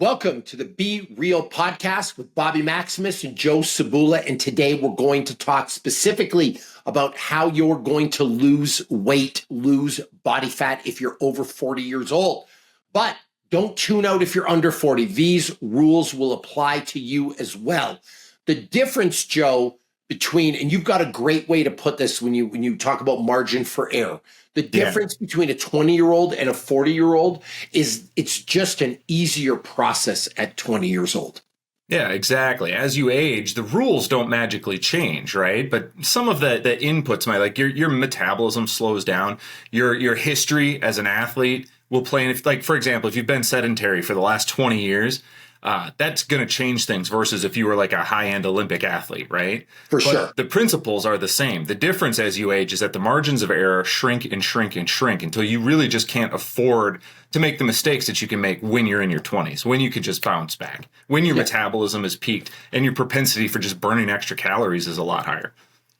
Welcome to the Be Real podcast with Bobby Maximus and Joe Cebula. And today we're going to talk specifically about how you're going to lose weight, lose body fat if you're over 40 years old. But don't tune out if you're under 40. These rules will apply to you as well. The difference, Joe, between, and you've got a great way to put this when you talk about margin for error. The difference between a 20-year-old and a 40-year-old is it's just an easier process at 20 years old. Yeah, exactly. As you age, the rules don't magically change, right? But some of the inputs might, like your metabolism slows down. Your history as an athlete will play. And if, like, for example, if you've been sedentary for the last 20 years, that's going to change things versus if you were like a high-end Olympic athlete, right? For sure. The principles are the same. The difference as you age is that the margins of error shrink and shrink and shrink until you really just can't afford to make the mistakes that you can make when you're in your 20s, when you can just bounce back, when your metabolism is peaked and your propensity for just burning extra calories is a lot higher.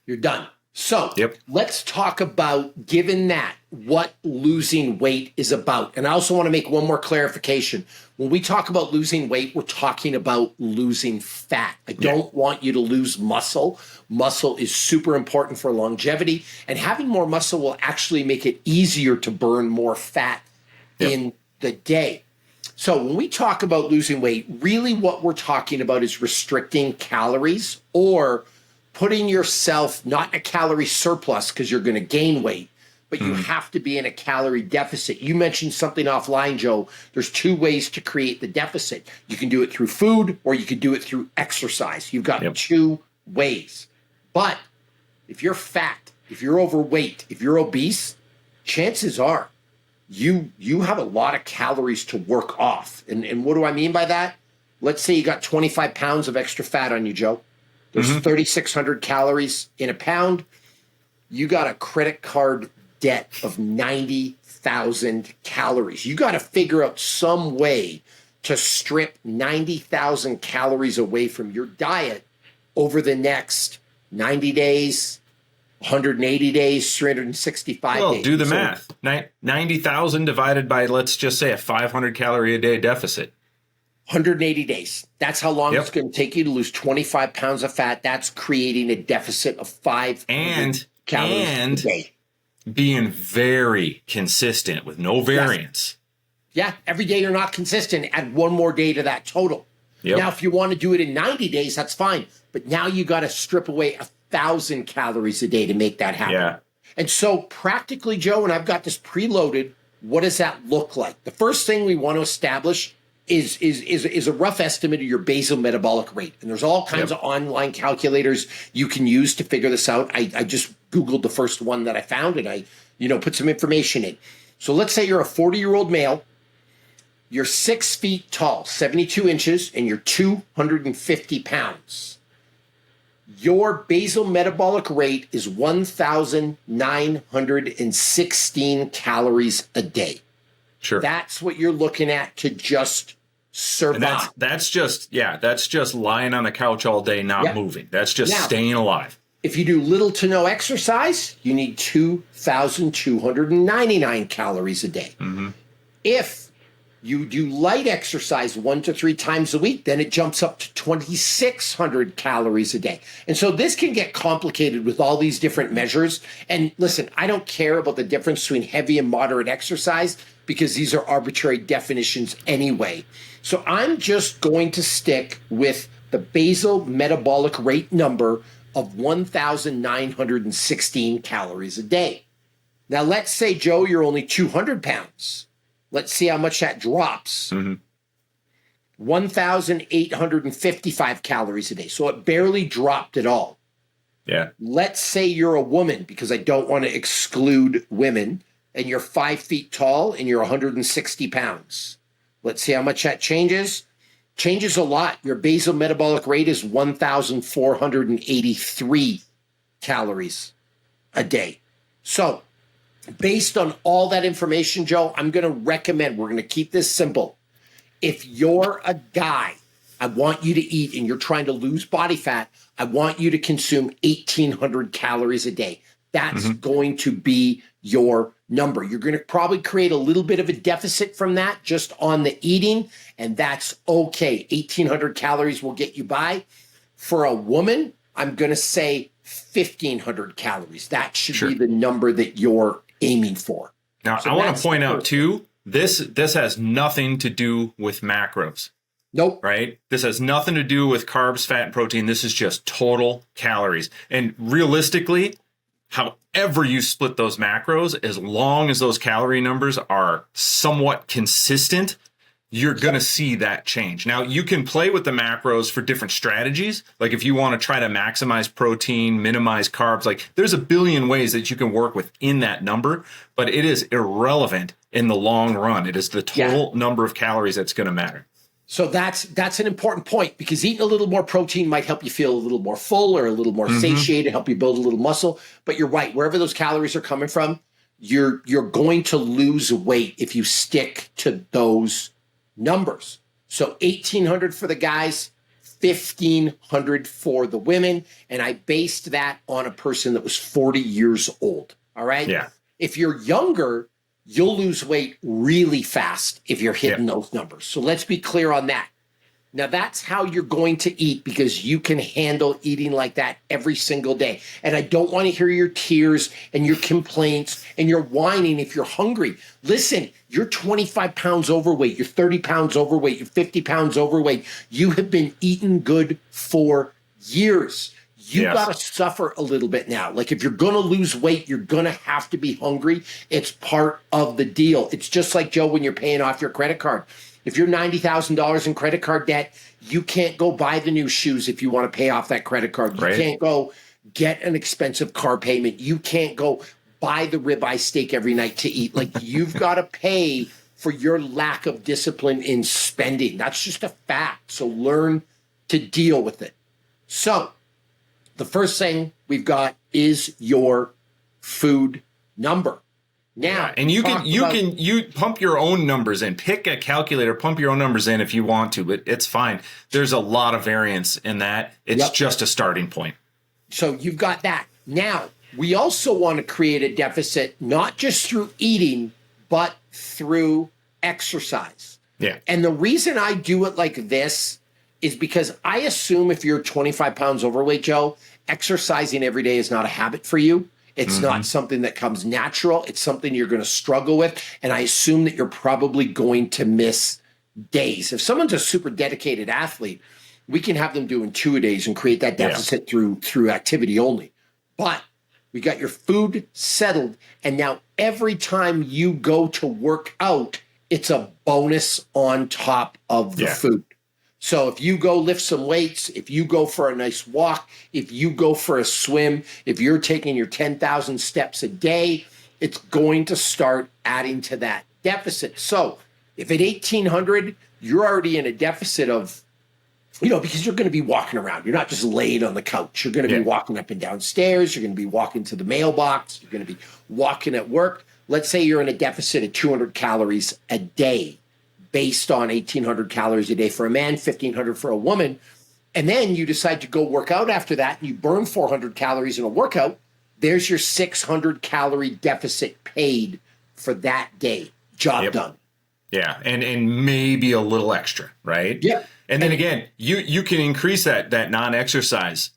You're done. So let's talk about, given that, what losing weight is about. And I also want to make one more clarification. When we talk about losing weight, we're talking about losing fat. I don't want you to lose muscle. Muscle is super important for longevity, and having more muscle will actually make it easier to burn more fat in the day. So when we talk about losing weight, really what we're talking about is restricting calories or putting yourself not in a calorie surplus because you're going to gain weight, but you have to be in a calorie deficit. You mentioned something offline, Joe. There's two ways to create the deficit. You can do it through food or you can do it through exercise. You've got two ways. But if you're fat, if you're overweight, if you're obese, chances are you have a lot of calories to work off. And what do I mean by that? Let's say you got 25 pounds of extra fat on you, Joe. There's 3,600 calories in a pound. You got a credit card debt of 90,000 calories. You got to figure out some way to strip 90,000 calories away from your diet over the next 90 days, 180 days, 365 days. Well, do the math. 90,000 divided by, let's just say, a 500 calorie a day deficit. 180 days. That's how long it's going to take you to lose 25 pounds of fat. That's creating a deficit of 500 calories a day. Being very consistent with no variance. Yeah, every day you're not consistent. Add one more day to that total. Now, if you want to do it in 90 days, that's fine. But now you got to strip away 1,000 calories a day to make that happen. And so practically, Joe, and I've got this preloaded, what does that look like? The first thing we want to establish is a rough estimate of your basal metabolic rate. And there's all kinds of online calculators you can use to figure this out. I just Googled the first one that I found and I, put some information in. So let's say you're a 40-year-old male, you're 6 feet tall, 72 inches, and you're 250 pounds. Your basal metabolic rate is 1,916 calories a day. Sure. That's what you're looking at to just survive. And that's just lying on the couch all day, not moving. That's just staying alive. If you do little to no exercise, you need 2,299 calories a day. If you do light exercise 1 to 3 times a week, then it jumps up to 2,600 calories a day. And so this can get complicated with all these different measures. And listen, I don't care about the difference between heavy and moderate exercise because these are arbitrary definitions anyway. So I'm just going to stick with the basal metabolic rate number of 1,916 calories a day. Now, let's say, Joe, you're only 200 pounds. Let's see how much that drops. 1,855 calories a day. So it barely dropped at all. Let's say you're a woman, because I don't want to exclude women, and you're 5 feet tall and you're 160 pounds. Let's see how much that changes. Changes a lot. Your basal metabolic rate is 1,483 calories a day. So based on all that information, Joe, I'm going to recommend, we're going to keep this simple. If you're a guy, I want you to eat and you're trying to lose body fat, I want you to consume 1,800 calories a day. That's going to be your number. You're going to probably create a little bit of a deficit from that just on the eating, and that's okay. 1,800 calories will get you by. For a woman, I'm going to say 1,500 calories. That should be the number that you're aiming for. Now, I want to point out too, this has nothing to do with macros. Nope. Right? This has nothing to do with carbs, fat, and protein. This is just total calories. And realistically, however you split those macros, as long as those calorie numbers are somewhat consistent, you're going to see that change. Now, you can play with the macros for different strategies. Like if you want to try to maximize protein, minimize carbs, like there's a billion ways that you can work within that number, but it is irrelevant in the long run. It is the total number of calories that's going to matter. So that's an important point, because eating a little more protein might help you feel a little more full or a little more satiated, help you build a little muscle. But you're right, wherever those calories are coming from, you're going to lose weight if you stick to those numbers. So 1,800 for the guys, 1,500 for the women. And I based that on a person that was 40 years old. All right. Yeah. If you're younger, you'll lose weight really fast if you're hitting those numbers. So let's be clear on that. Now, that's how you're going to eat, because you can handle eating like that every single day. And I don't want to hear your tears and your complaints and your whining if you're hungry. Listen, you're 25 pounds overweight, you're 30 pounds overweight, you're 50 pounds overweight. You have been eating good for years. You got to suffer a little bit now. Like if you're going to lose weight, you're going to have to be hungry. It's part of the deal. It's just like, Joe, when you're paying off your credit card. If you're $90,000 in credit card debt, you can't go buy the new shoes if you want to pay off that credit card. You can't go get an expensive car payment. You can't go buy the ribeye steak every night to eat. Like you've got to pay for your lack of discipline in spending. That's just a fact. So learn to deal with it. So the first thing we've got is your food number. Now, and you pump your own numbers in. Pick a calculator, pump your own numbers in if you want to, but it's fine. There's a lot of variance in that. It's just a starting point. So you've got that. Now, we also want to create a deficit, not just through eating, but through exercise. Yeah. And the reason I do it like this is because I assume if you're 25 pounds overweight, Joe, exercising every day is not a habit for you. It's not something that comes natural. It's something you're going to struggle with. And I assume that you're probably going to miss days. If someone's a super dedicated athlete, we can have them doing 2-a-days and create that deficit through activity only. But we got your food settled. And now every time you go to work out, it's a bonus on top of the food. So if you go lift some weights, if you go for a nice walk, if you go for a swim, if you're taking your 10,000 steps a day, it's going to start adding to that deficit. So if at 1,800, you're already in a deficit of, because you're going to be walking around. You're not just laid on the couch. You're going to be walking up and down stairs. You're going to be walking to the mailbox. You're going to be walking at work. Let's say you're in a deficit of 200 calories a day, based on 1,800 calories a day for a man, 1,500 for a woman. And then you decide to go work out after that, and you burn 400 calories in a workout. There's your 600 calorie deficit paid for that day. Job done. Yeah. And maybe a little extra, right? Yeah. And then again, you can increase that non-exercise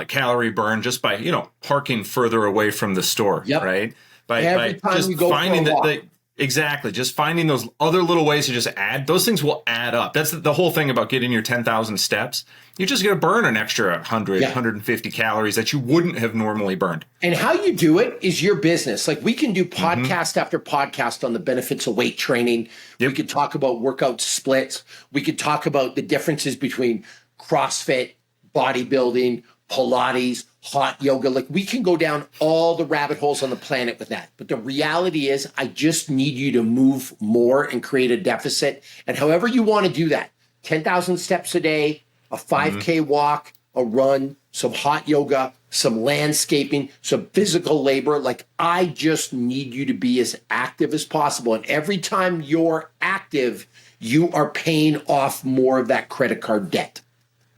calorie burn just by, parking further away from the store, right? By just finding that. Exactly. Just finding those other little ways to just add, those things will add up. That's the whole thing about getting your 10,000 steps. You're just going to burn an extra 100, 150 calories that you wouldn't have normally burned. And how you do it is your business. Like we can do podcast after podcast on the benefits of weight training. We could talk about workout splits. We could talk about the differences between CrossFit, bodybuilding, Pilates, hot yoga. Like we can go down all the rabbit holes on the planet with that. But the reality is I just need you to move more and create a deficit. And however you want to do that, 10,000 steps a day, a 5K walk, a run, some hot yoga, some landscaping, some physical labor. Like I just need you to be as active as possible. And every time you're active, you are paying off more of that credit card debt.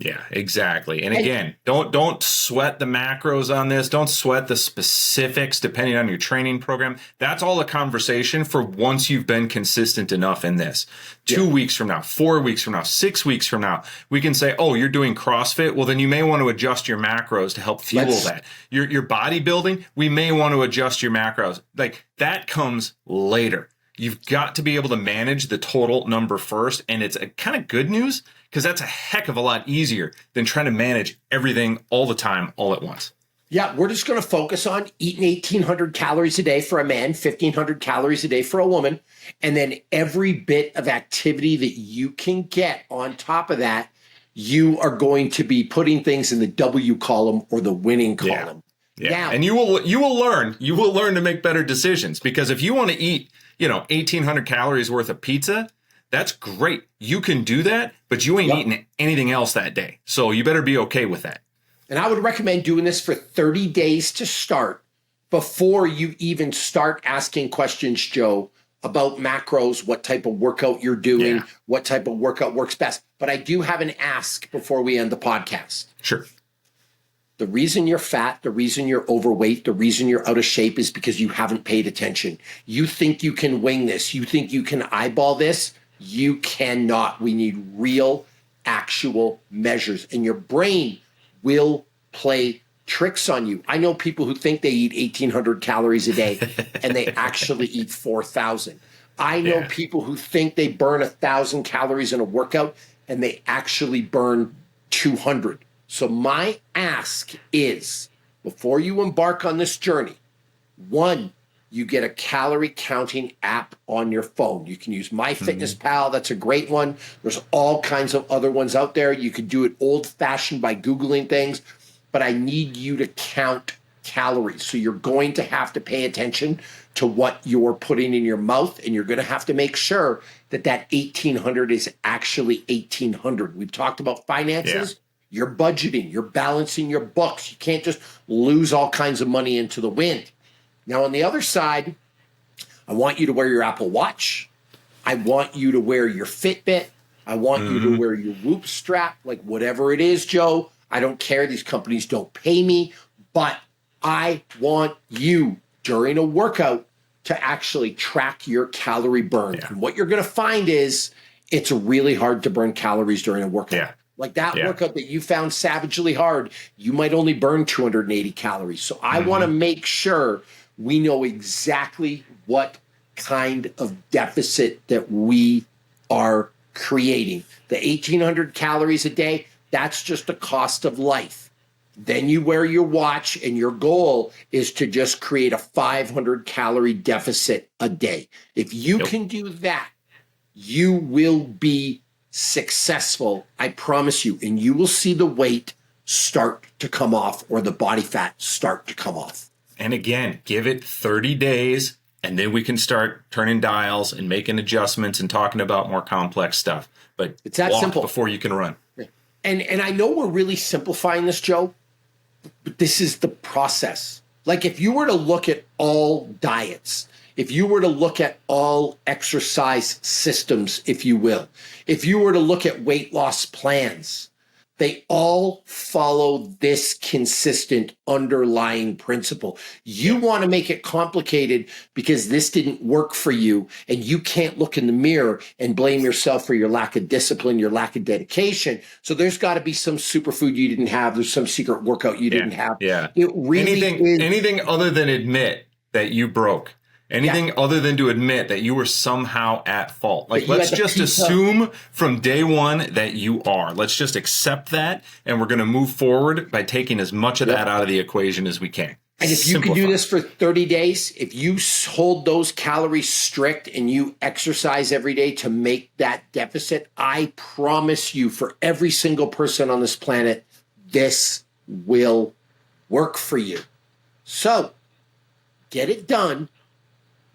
Yeah, exactly. And again, don't sweat the macros on this. Don't sweat the specifics depending on your training program. That's all a conversation for once you've been consistent enough in this. 2 weeks from now, 4 weeks from now, 6 weeks from now, we can say, oh, you're doing CrossFit. Well, then you may want to adjust your macros to help fuel that. Your bodybuilding, we may want to adjust your macros. Like that comes later. You've got to be able to manage the total number first. And it's a kind of good news because that's a heck of a lot easier than trying to manage everything all the time, all at once. Yeah, we're just going to focus on eating 1,800 calories a day for a man, 1,500 calories a day for a woman. And then every bit of activity that you can get on top of that, you are going to be putting things in the W column or the winning column. Yeah. Now, and you will learn to make better decisions, because if you want to eat, 1,800 calories worth of pizza, that's great. You can do that, but you ain't eating anything else that day. So you better be okay with that. And I would recommend doing this for 30 days to start before you even start asking questions, Joe, about macros, what type of workout you're doing, what type of workout works best. But I do have an ask before we end the podcast. Sure. The reason you're fat, the reason you're overweight, the reason you're out of shape is because you haven't paid attention. You think you can wing this. You think you can eyeball this. You cannot. We need real, actual measures. And your brain will play tricks on you. I know people who think they eat 1,800 calories a day and they actually eat 4,000. I know people who think they burn 1,000 calories in a workout and they actually burn 200. So my ask is, before you embark on this journey, one, you get a calorie counting app on your phone. You can use MyFitnessPal. That's a great one. There's all kinds of other ones out there. You could do it old-fashioned by Googling things, but I need you to count calories. So you're going to have to pay attention to what you're putting in your mouth, and you're going to have to make sure that 1,800 is actually 1,800. We've talked about finances. Yeah. You're budgeting, you're balancing your books. You can't just lose all kinds of money into the wind. Now, on the other side, I want you to wear your Apple Watch. I want you to wear your Fitbit. I want you to wear your Whoop strap, like whatever it is, Joe. I don't care. These companies don't pay me, but I want you during a workout to actually track your calorie burn. Yeah. And what you're going to find is it's really hard to burn calories during a workout. Yeah. Like that workout that you found savagely hard, you might only burn 280 calories. So I want to make sure we know exactly what kind of deficit that we are creating. The 1,800 calories a day, that's just the cost of life. Then you wear your watch and your goal is to just create a 500 calorie deficit a day. If you can do that, you will be successful, I promise you, and you will see the weight start to come off or the body fat start to come off. And again, give it 30 days and then we can start turning dials and making adjustments and talking about more complex stuff. But it's that simple before you can run. And I know we're really simplifying this, Joe, but this is the process. Like if you were to look at all diets, if you were to look at all exercise systems, if you will, if you were to look at weight loss plans, they all follow this consistent underlying principle. You want to make it complicated because this didn't work for you, and you can't look in the mirror and blame yourself for your lack of discipline, your lack of dedication. So there's got to be some superfood you didn't have. There's some secret workout you didn't have. Yeah. It really anything other than admit that you broke. Anything other than to admit that you were somehow at fault. Like, let's just assume from day one that you are. Let's just accept that, and we're going to move forward by taking as much of that out of the equation as we can. And if you can do this for 30 days, if you hold those calories strict and you exercise every day to make that deficit, I promise you, for every single person on this planet, this will work for you. So, get it done.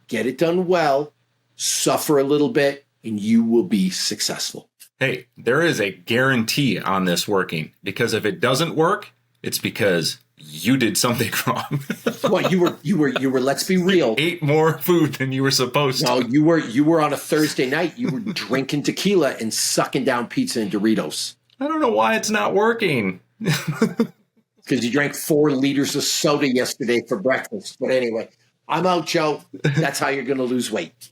Get it done well, suffer a little bit, and you will be successful. Hey, there is a guarantee on this working, because if it doesn't work, it's because you did something wrong. Well, you were, let's be real. Ate more food than you were supposed to. No, you were on a Thursday night, you were drinking tequila and sucking down pizza and Doritos. I don't know why it's not working. Because you drank 4 liters of soda yesterday for breakfast. But anyway, I'm out, Joe. That's how you're going to lose weight.